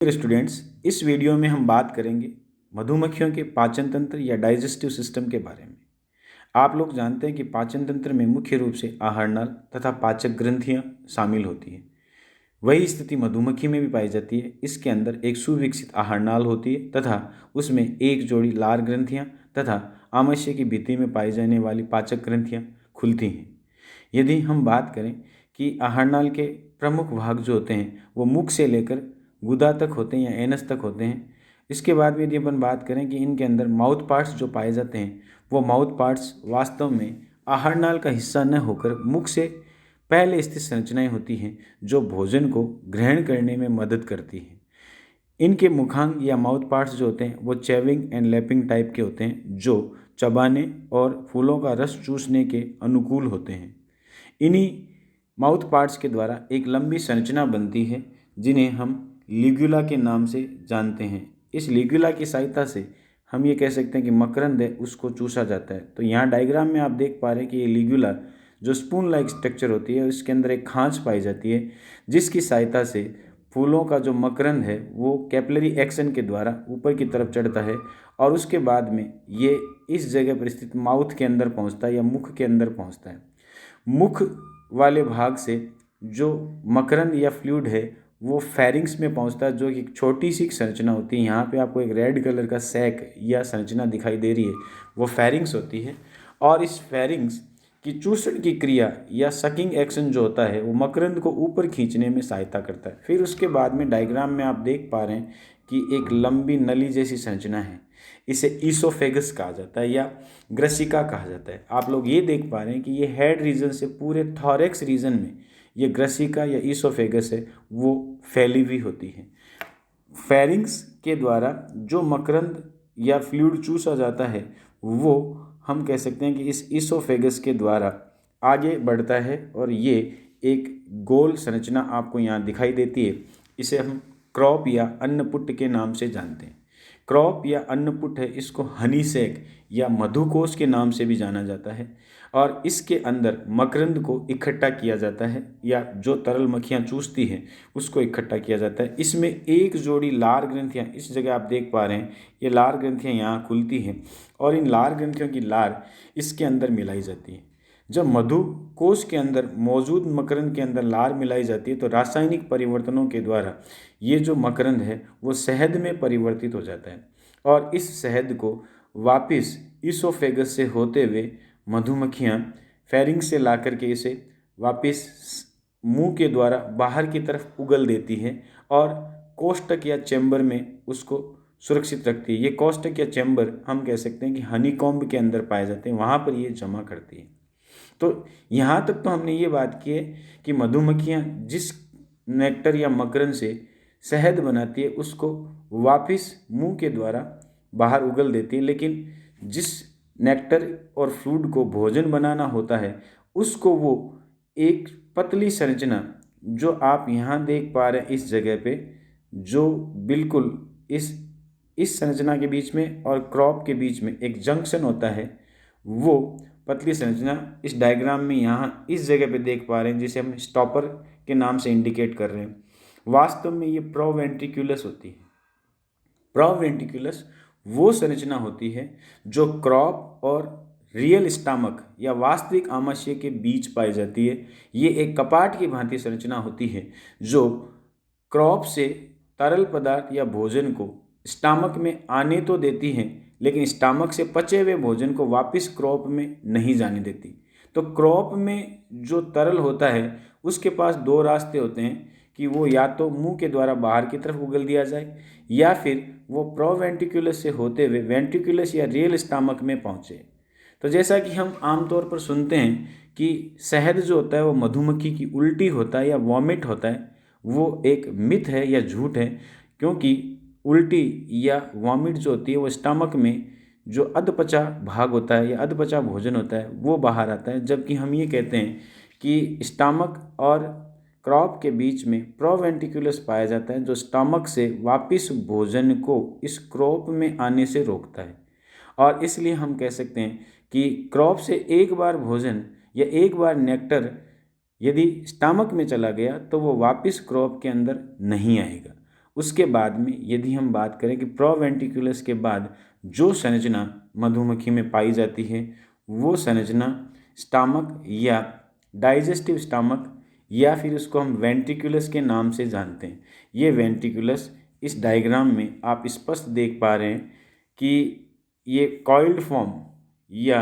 Students, इस video में हम बात करेंगे मधुमक्खियों के पाचन तंत्र या डाइजेस्टिव सिस्टम के बारे में। आप लोग जानते हैं कि पाचन तंत्र में मुख्य रूप से आहार नाल तथा पाचक ग्रंथियां शामिल होती हैं। वही स्थिति मधुमक्खी में भी पाई जाती है। इसके अंदर एक सुविकसित आहार नाल होती है तथा उसमें एक जोड़ी लार ग्रंथियां तथा आमाशय की भित्ति में पाई जाने वाली पाचक ग्रंथियां खुलती हैं। यदि हम बात करें कि आहार नाल के प्रमुख भाग जो होते हैं वो मुख से लेकर गुदा तक होते हैं या एनस तक होते हैं। इसके बाद भी यदि अपन बात करें कि इनके अंदर माउथ पार्ट्स जो पाए जाते हैं वो माउथ पार्ट्स वास्तव में आहार नाल का हिस्सा न होकर मुख से पहले स्थित संरचनाएं होती हैं जो भोजन को ग्रहण करने में मदद करती हैं। इनके मुखांग या माउथ पार्ट्स जो होते हैं वो चेविंग एंड लैपिंग टाइप के होते हैं जो चबाने और फूलों का रस चूसने के अनुकूल होते हैं। इन्हीं माउथ पार्ट्स के द्वारा एक लंबी संरचना बनती है जिन्हें हम लिग्यूला के नाम से जानते हैं। इस लिग्यूला की सहायता से हम ये कह सकते हैं कि मकरंद है उसको चूसा जाता है। तो यहाँ डायग्राम में आप देख पा रहे हैं कि ये लिग्यूला जो स्पून लाइक स्ट्रक्चर होती है उसके अंदर एक खांच पाई जाती है जिसकी सहायता से फूलों का जो मकरंद है वो कैपिलरी एक्शन के द्वारा ऊपर की तरफ चढ़ता है और उसके बाद में ये इस जगह पर स्थित माउथ के अंदर पहुँचता है या मुख के अंदर पहुँचता है। मुख वाले भाग से जो मकरंद या फ्लूइड है वो फेरिंग्स में पहुंचता है जो कि एक छोटी सी संरचना होती है। यहाँ पे आपको एक रेड कलर का सैक या संरचना दिखाई दे रही है, वो फेरिंग्स होती है। और इस फेरिंग्स की चूसण की क्रिया या सकिंग एक्शन जो होता है वो मकरंद को ऊपर खींचने में सहायता करता है। फिर उसके बाद में डायग्राम में आप देख पा रहे हैं कि एक लंबी नली जैसी संरचना है, इसे ईसोफेगस कहा जाता है या ग्रसिका कहा जाता है। आप लोग ये देख पा रहे हैं कि ये हेड रीजन से पूरे थॉरेक्स रीजन में ये ग्रसिका या ईसोफेगस है वो फैली हुई होती है। फेरिंग्स के द्वारा जो मकरंद या फ्लूइड चूसा जाता है वो हम कह सकते हैं कि इस ईसोफेगस के द्वारा आगे बढ़ता है और ये एक गोल संरचना आपको यहाँ दिखाई देती है। इसे हम क्रॉप या अन्नपुट के नाम से जानते हैं। क्रॉप या अन्नपुट है, इसको हनी सैक या मधुकोश के नाम से भी जाना जाता है और इसके अंदर मकरंद को इकट्ठा किया जाता है या जो तरल मक्खियाँ चूसती हैं उसको इकट्ठा किया जाता है। इसमें एक जोड़ी लार ग्रंथियाँ, इस जगह आप देख पा रहे हैं ये लार ग्रंथियाँ यहाँ खुलती हैं और इन लार ग्रंथियों की लार इसके अंदर मिलाई जाती है। जब मधुकोश के अंदर मौजूद मकरंद के अंदर लार मिलाई जाती है तो रासायनिक परिवर्तनों के द्वारा ये जो मकरंद है वो शहद में परिवर्तित हो जाता है और इस शहद को वापस ईसोफेगस से होते हुए मधुमक्खियाँ फेरिंग से ला करके इसे वापस मुंह के द्वारा बाहर की तरफ उगल देती है और कोष्ठक या चैम्बर में उसको सुरक्षित रखती है। ये कोष्ठक या चैम्बर हम कह सकते हैं कि हनीकॉम्ब के अंदर पाए जाते हैं, वहाँ पर ये जमा करती है। तो यहाँ तक तो हमने ये बात की है कि मधुमक्खियाँ जिस नेक्टर या मकरंद से शहद बनाती है उसको वापस मुंह के द्वारा बाहर उगल देती है, लेकिन जिस नेक्टर और फ्लूइड को भोजन बनाना होता है उसको वो एक पतली संरचना जो आप यहाँ देख पा रहे हैं इस जगह पे, जो बिल्कुल इस संरचना के बीच में और क्रॉप के बीच में एक जंक्शन होता है, वो पतली संरचना इस डायग्राम में यहाँ इस जगह पे देख पा रहे हैं जिसे हम स्टॉपर के नाम से इंडिकेट कर रहे हैं। वास्तव में ये प्रोवेंट्रिकुलस होती है। प्रोवेंट्रिकुलस वो संरचना होती है जो क्रॉप और रियल स्टमक या वास्तविक आमाशय के बीच पाई जाती है। ये एक कपाट की भांति संरचना होती है जो क्रॉप से तरल पदार्थ या भोजन को स्टमक में आने तो देती है लेकिन स्टमक से पचे हुए भोजन को वापस क्रॉप में नहीं जाने देती। तो क्रॉप में जो तरल होता है उसके पास दो रास्ते होते हैं कि वो या तो मुंह के द्वारा बाहर की तरफ उगल दिया जाए या फिर वो प्रोवेंट्रिकुलस से होते हुए वेंट्रिकुलस या रियल स्टमक में पहुँचे। तो जैसा कि हम आमतौर पर सुनते हैं कि शहद जो होता है वो मधुमक्खी की उल्टी होता है या वॉमिट होता है, वो एक मिथ है या झूठ है, क्योंकि उल्टी या वॉमिट जो होती है वो स्टमक में जो अधपचा भाग होता है या अधपचा भोजन होता है वो बाहर आता है, जबकि हम ये कहते हैं कि स्टमक और क्रॉप के बीच में प्रोवेंट्रिकुलस पाया जाता है जो स्टमक से वापस भोजन को इस क्रॉप में आने से रोकता है। और इसलिए हम कह सकते हैं कि क्रॉप से एक बार भोजन या एक बार नेक्टर यदि स्टमक में चला गया तो वो वापस क्रॉप के अंदर नहीं आएगा। उसके बाद में यदि हम बात करें कि प्रोवेंट्रिकुलस के बाद जो संरचना मधुमक्खी में पाई जाती है वो संरचना स्टामक या डाइजेस्टिव स्टामक या फिर उसको हम वेंट्रिकुलस के नाम से जानते हैं। ये वेंट्रिकुलस इस डायग्राम में आप स्पष्ट देख पा रहे हैं कि ये कॉइल्ड फॉर्म या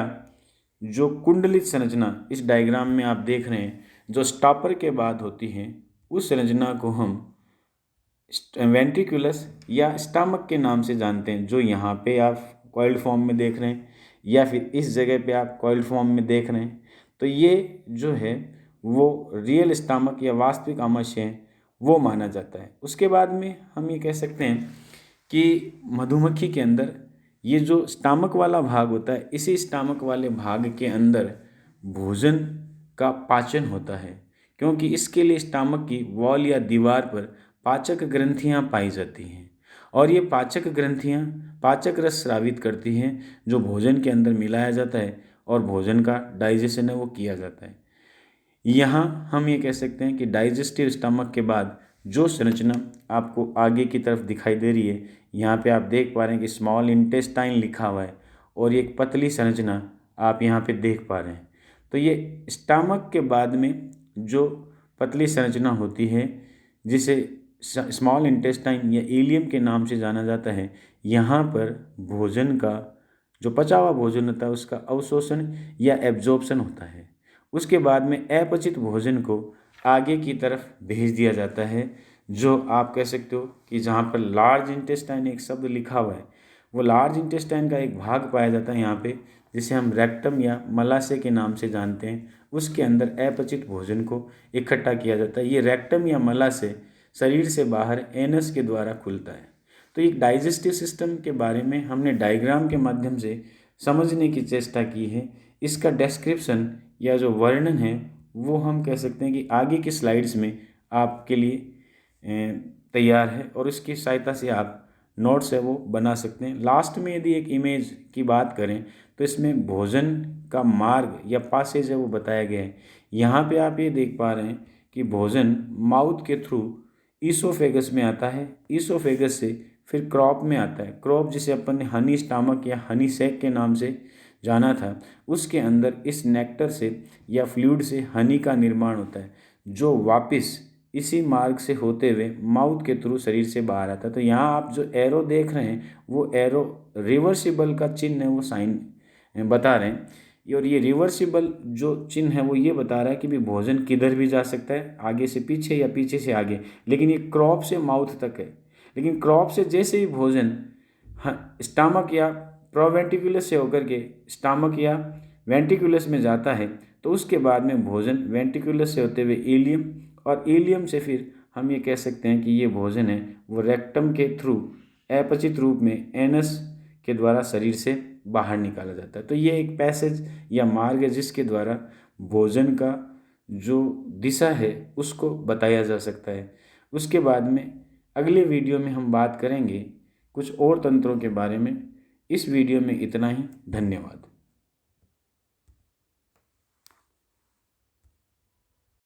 जो कुंडलित संरचना इस डायग्राम में आप देख रहे हैं जो स्टॉपर के बाद होती है उस संरचना को हम वेंट्रिकुलस या स्टामक के नाम से जानते हैं, जो यहाँ पे आप कॉइल्ड फॉर्म में देख रहे हैं या फिर इस जगह पे आप कॉइल्ड फॉर्म में देख रहे हैं। तो ये जो है वो रियल स्टामक या वास्तविक आमाशय है वो माना जाता है। उसके बाद में हम ये कह सकते हैं कि मधुमक्खी के अंदर ये जो स्टामक वाला भाग होता है, इसी स्टामक वाले भाग के अंदर भोजन का पाचन होता है, क्योंकि इसके लिए स्टामक की वॉल या दीवार पर पाचक ग्रंथियां पाई जाती हैं और ये पाचक ग्रंथियां पाचक रस स्रावित करती हैं जो भोजन के अंदर मिलाया जाता है और भोजन का डाइजेशन है वो किया जाता है। यहाँ हम ये कह सकते हैं कि डाइजेस्टिव स्टमक के बाद जो संरचना आपको आगे की तरफ दिखाई दे रही है, यहाँ पे आप देख पा रहे हैं कि स्मॉल इंटेस्टाइन लिखा हुआ है और ये एक पतली संरचना आप यहाँ पे देख पा रहे हैं। तो ये स्टमक के बाद में जो पतली संरचना होती है जिसे स्मॉल इंटेस्टाइन या इलियम के नाम से जाना जाता है, यहाँ पर भोजन का जो पचा हुआ भोजन होता है उसका अवशोषण या एब्जॉर्प्शन होता है। उसके बाद में अपचित भोजन को आगे की तरफ भेज दिया जाता है, जो आप कह सकते हो कि जहाँ पर लार्ज इंटेस्टाइन एक शब्द लिखा हुआ है, वो लार्ज इंटेस्टाइन का एक भाग पाया जाता है यहाँ पे, जिसे हम रेक्टम या मलाशय के नाम से जानते हैं। उसके अंदर अपचित भोजन को इकट्ठा किया जाता है। ये रेक्टम या मलाशय शरीर से बाहर एनस के द्वारा खुलता है। तो एक डाइजेस्टिव सिस्टम के बारे में हमने डायग्राम के माध्यम से समझने की चेष्टा की है। इसका डिस्क्रिप्शन या जो वर्णन है वो हम कह सकते हैं कि आगे की स्लाइड्स में आपके लिए तैयार है और इसकी सहायता से आप नोट्स है वो बना सकते हैं। लास्ट में यदि एक इमेज की बात करें तो इसमें भोजन का मार्ग या पासेज है वो बताया गया है। यहाँ पे आप ये देख पा रहे हैं कि भोजन माउथ के थ्रू ईसोफेगस में आता है, ईसोफेगस से फिर क्रॉप में आता है। क्रॉप जिसे अपन ने हनी स्टामक या हनी सैक के नाम से जाना था, उसके अंदर इस नेक्टर से या फ्लूइड से हनी का निर्माण होता है, जो वापस इसी मार्ग से होते हुए माउथ के थ्रू शरीर से बाहर आता है। तो यहाँ आप जो एरो देख रहे हैं वो एरो रिवर्सिबल का चिन्ह है, वो साइन बता रहे हैं। और ये रिवर्सिबल जो चिन्ह है वो ये बता रहा है कि भी भोजन किधर भी जा सकता है, आगे से पीछे या पीछे से आगे, लेकिन ये क्रॉप से माउथ तक है। लेकिन क्रॉप से जैसे ही भोजन स्टामक या प्रोवेंट्रिकुलस से होकर के स्टामक या वेंट्रिकुलस में जाता है, तो उसके बाद में भोजन वेंट्रिकुलस से होते हुए इलियम और इलियम से फिर हम ये कह सकते हैं कि ये भोजन है वो रेक्टम के थ्रू अपचित रूप में एनस के द्वारा शरीर से बाहर निकाला जाता है। तो ये एक पैसेज या मार्ग है जिसके द्वारा भोजन का जो दिशा है उसको बताया जा सकता है। उसके बाद में अगले वीडियो में हम बात करेंगे कुछ और तंत्रों के बारे में। इस वीडियो में इतना ही। धन्यवाद।